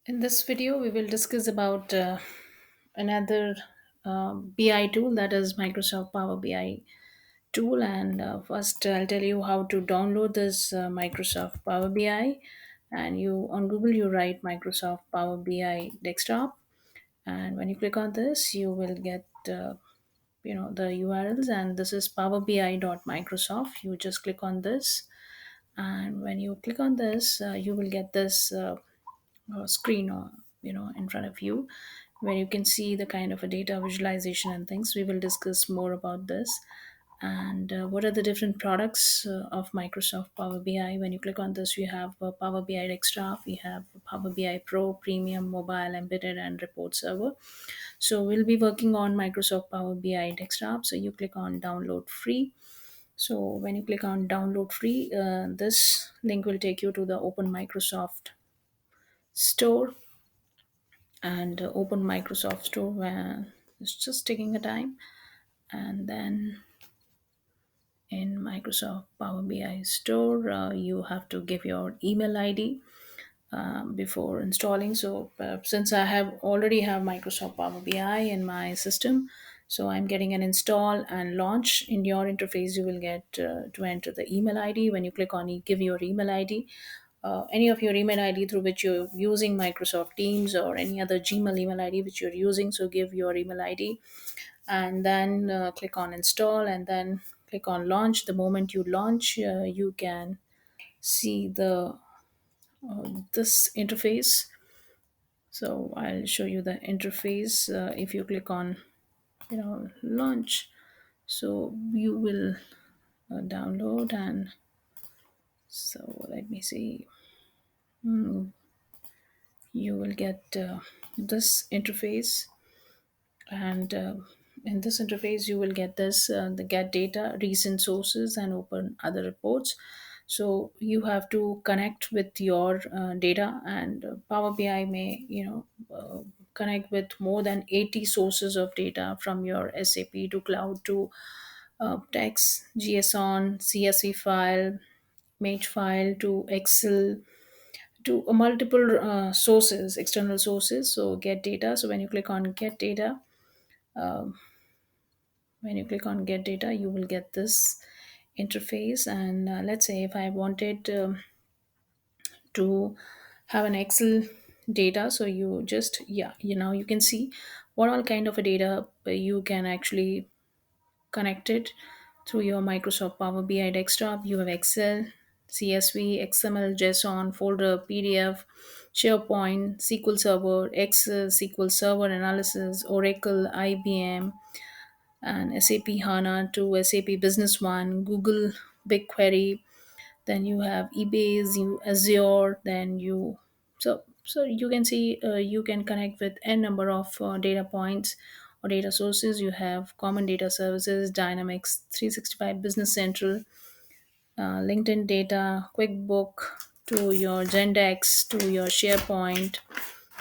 In this video, we will discuss about another BI tool, that is Microsoft Power BI tool. And first, I'll tell you how to download this Microsoft Power BI. And you on Google, you write Microsoft Power BI desktop, and when you click on this, you will get the URLs. And this is powerbi.microsoft. You just click on this, and when you click on this, you will get this. Screen or in front of you, where you can see the kind of a data visualization and things. We will discuss more about this, and what are the different products of Microsoft Power BI. When you click on this, we have Power BI Desktop, we have Power BI Pro, Premium, Mobile, Embedded, and Report Server. So we'll be working on Microsoft Power BI Desktop. So you click on download free. So when you click on download free, this link will take you to the Open Microsoft Store, and open Microsoft Store, where it's just taking a time. And then in Microsoft Power BI Store, you have to give your email ID before installing. So since I have already have Microsoft Power BI in my system, so I'm getting an install and launch. In your interface, you will get to enter the email ID. When you click on give your email ID, any of your email ID through which you're using Microsoft Teams, or any other Gmail email ID which you're using, so give your email ID, and then click on install, and then click on launch. The moment you launch, you can see the this interface. So I'll show you the interface. If you click on launch, so you will download. And so let me see. You will get this interface, and in this interface you will get this the get data, recent sources, and open other reports. So you have to connect with your data, and Power BI may connect with more than 80 sources of data, from your SAP to cloud to text, JSON, CSV file, image file, to Excel, to multiple sources, external sources. So get data. So when you click on get data, you will get this interface. And let's say if I wanted to have an Excel data, so you just, you can see what all kind of a data you can actually connect it through your Microsoft Power BI desktop. You have Excel, CSV, XML, JSON, folder, PDF, SharePoint, SQL Server, Excel, SQL Server analysis, Oracle, IBM, and SAP HANA to SAP Business One, Google BigQuery. Then you have eBase, you Azure. Then you so you can see, you can connect with n number of data points or data sources. You have common data services, Dynamics 365, Business Central, LinkedIn data, QuickBook, to your Gendex, to your SharePoint,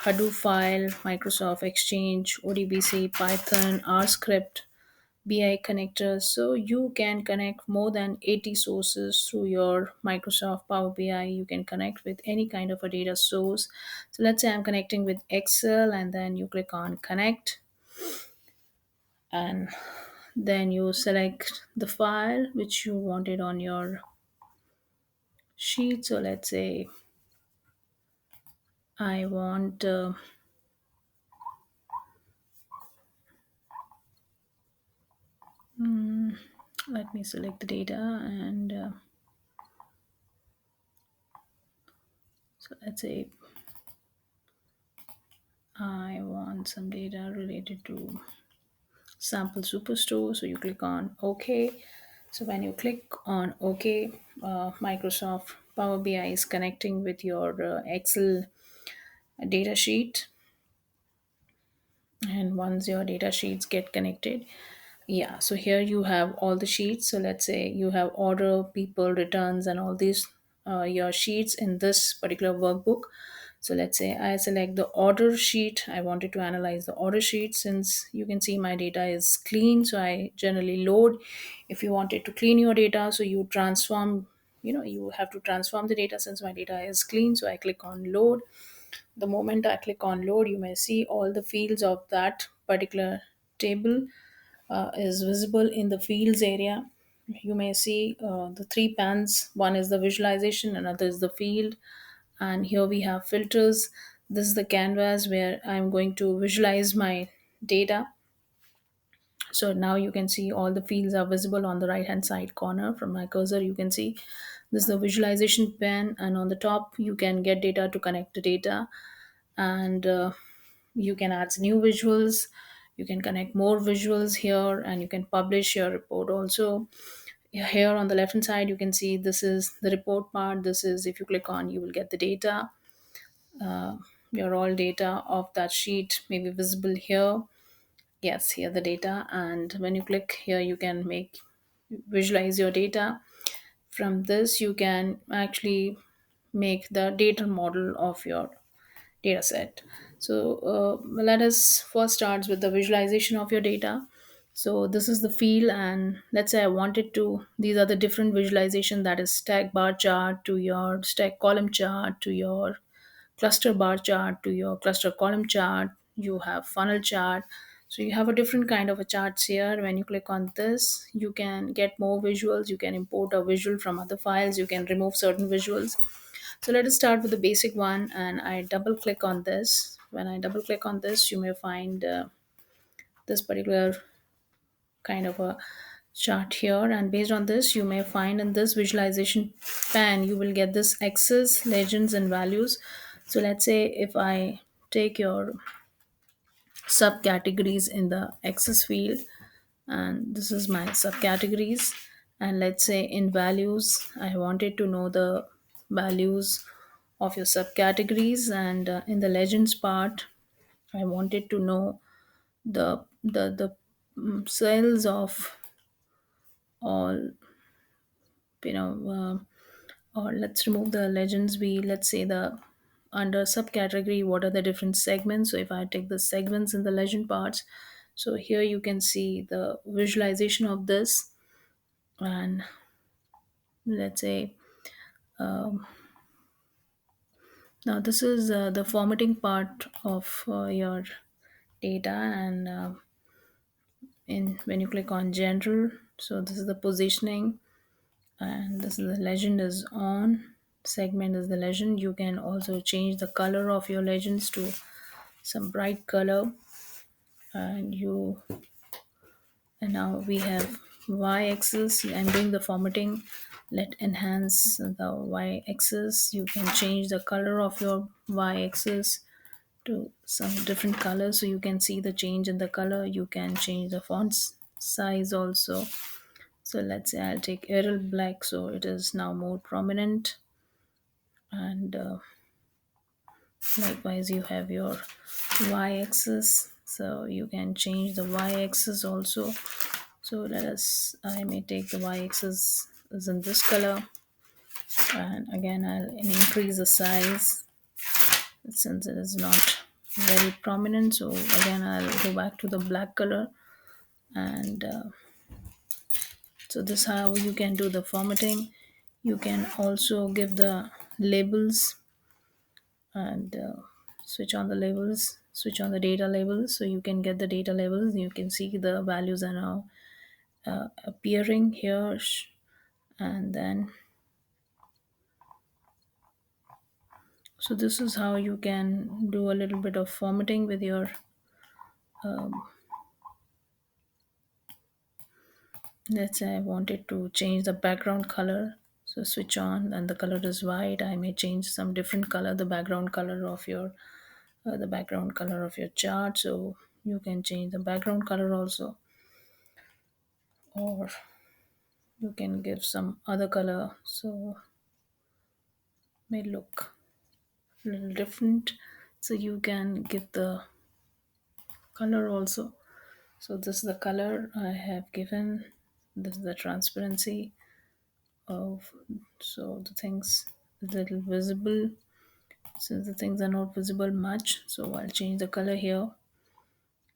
Hadoop file, Microsoft Exchange, ODBC, Python, RScript, BI connectors. So you can connect more than 80 sources through your Microsoft Power BI. You can connect with any kind of a data source. So let's say I'm connecting with Excel, and then you click on connect, and then you select the file which you wanted on your sheet. So let's say I want let me select the data, and so let's say I want some data related to sample superstore. So you click on OK. So when you click on OK, Microsoft Power BI is connecting with your Excel data sheet. And once your data sheets get connected, yeah, so here you have all the sheets. So let's say you have order, people, returns, and all these your sheets in this particular workbook. So let's say I select the order sheet. I wanted to analyze the order sheet. Since you can see my data is clean, so I generally load. If you wanted to clean your data, so you transform, you have to transform the data. Since my data is clean, so I click on load. The moment I click on load, you may see all the fields of that particular table is visible in the fields area. You may see the three pans. One is the visualization, another is the field, and here we have filters. This is the canvas where I'm going to visualize my data. So now you can see all the fields are visible on the right hand side corner. From my cursor you can see this is the visualization pane, and on the top you can get data to connect the data, and you can add new visuals, you can connect more visuals here, and you can publish your report also. Here on the left hand side you can see this is the report part. This is, if you click on, you will get the data. Your all data of that sheet may be visible here. Yes, here the data, and when you click here you can make visualize your data. From this you can actually make the data model of your data set. So let us first start with the visualization of your data. So this is the field, and let's say I wanted to, these are the different visualization, that is stack bar chart to your stack column chart to your cluster bar chart to your cluster column chart. You have funnel chart. So you have a different kind of a charts here. When you click on this you can get more visuals, you can import a visual from other files, you can remove certain visuals. So let us start with the basic one, and I double click on this. When I double click on this, you may find this particular kind of a chart here, and based on this you may find in this visualization pan you will get this axis, legends and values. So let's say if I take your subcategories in the axis field, and this is my subcategories, and let's say in values I wanted to know the values of your subcategories, and in the legends part I wanted to know the sales of all, you know or let's remove the legends. We, let's say the under subcategory what are the different segments. So if I take the segments in the legend parts, so here you can see the visualization of this. And let's say now this is the formatting part of your data, and in when you click on general, so this is the positioning, and this is the legend is on, segment is the legend. You can also change the color of your legends to some bright color, and you, and now we have y-axis. I'm doing the formatting. Let enhance the y-axis. You can change the color of your y-axis to some different colors, so you can see the change in the color. You can change the fonts size also. So let's say I'll take Arial black, so it is now more prominent. And likewise you have your y-axis, so you can change the y-axis also. So let us, I may take the y-axis is in this color, and again I'll increase the size since it is not very prominent. So again I'll go back to the black color, and so this how you can do the formatting. You can also give the labels, and switch on the labels, switch on the data labels, so you can get the data labels. You can see the values are now appearing here. And then, so this is how you can do a little bit of formatting with your let's say I wanted to change the background color. So switch on, and the color is white. I may change some different color, the background color of your the background color of your chart. So you can change the background color also, or you can give some other color, so may look a little different. So you can give the color also. So this is the color I have given. This is the transparency of, so the things a little visible, since the things are not visible much, so I'll change the color here.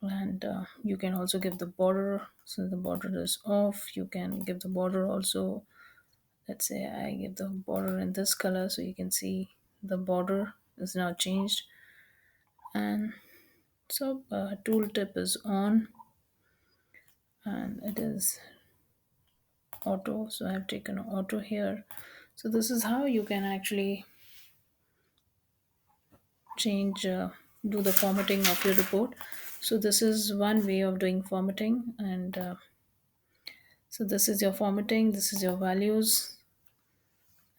And you can also give the border. Since the border is off, you can give the border also. Let's say I give the border in this color, so you can see the border. is now changed. And so tooltip is on, and it is auto, so I've taken auto here. So this is how you can actually change do the formatting of your report. So this is one way of doing formatting, and so this is your formatting, this is your values.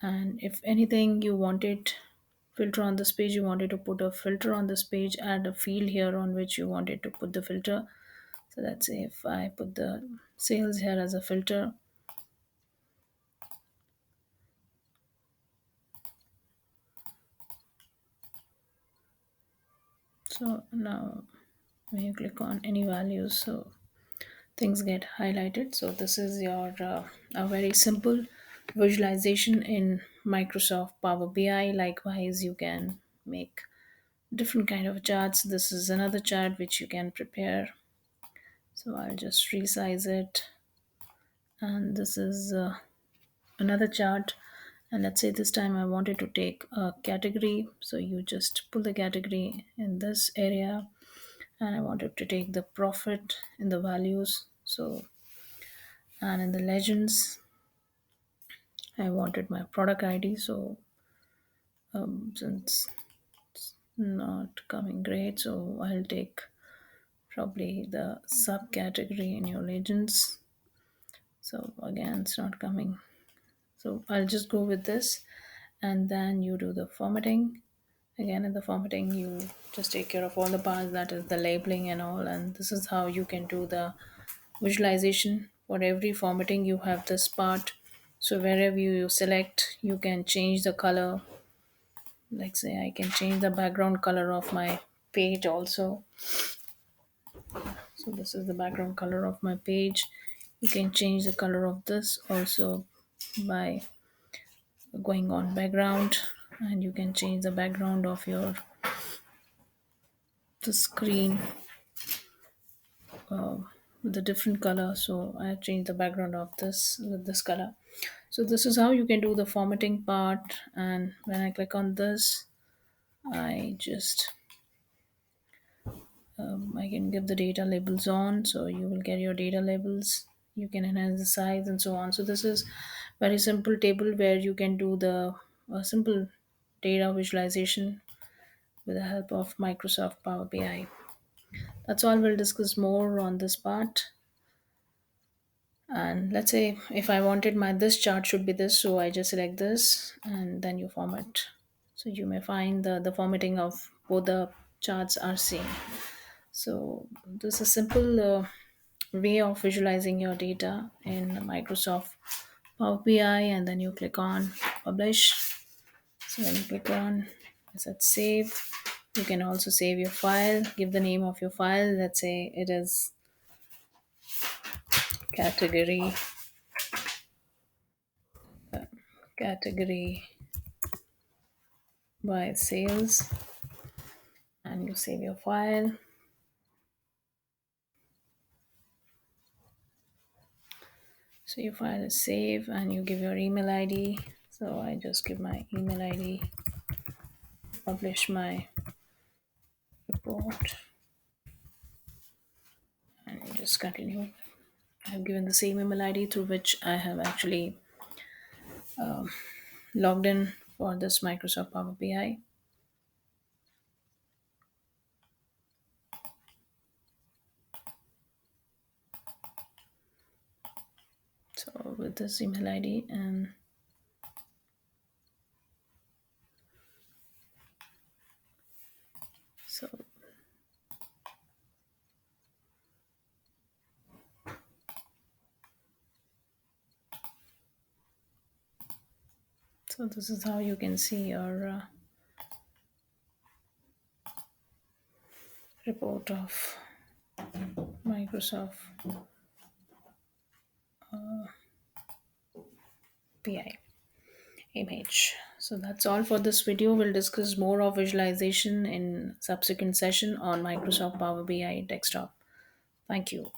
And if anything you wanted filter on this page, you wanted to put a filter on this page, add a field here on which you wanted to put the filter. So let's say if I put the sales here as a filter. So now when you click on any values, so things get highlighted. So this is your a very simple visualization in Microsoft Power BI. Likewise, you can make different kind of charts. This is another chart which you can prepare. So I'll just resize it, and this is another chart. And let's say this time I wanted to take a category, so you just pull the category in this area, and I wanted to take the profit in the values. So, and in the legends I wanted my product ID. So since not coming great, so I'll take probably the subcategory in your legends. So again, it's not coming. So I'll just go with this, and then you do the formatting. Again, in the formatting, you just take care of all the parts, that is the labeling and all. And this is how you can do the visualization. For every formatting, you have this part. So wherever you select, you can change the color. Like say, I can change the background color of my page also. So this is the background color of my page. You can change the color of this also by going on background, and you can change the background of your the screen with a different color. So I have changed the background of this with this color. So this is how you can do the formatting part. And when I click on this, I just I can give the data labels on, so you will get your data labels. You can enhance the size and so on. So this is very simple table where you can do the simple data visualization with the help of Microsoft Power BI. That's all. We'll discuss more on this part. And let's say if I wanted my this chart should be this, so I just select this and then you format. So you may find the formatting of both the charts are same. So this is simple way of visualizing your data in Microsoft Power BI, and then you click on publish. So when you click on set save, you can also save your file, give the name of your file. Let's say it is category category by sales, and you save your file. So your file is saved, and you give your email ID. So I just give my email ID, publish my report, and you just continue. I've given the same email ID through which I have actually logged in for this Microsoft Power BI. So with this email ID, and so so this is how you can see your report of Microsoft BI image. So that's all for this video. We'll discuss more of visualization in subsequent session on Microsoft Power BI desktop. Thank you.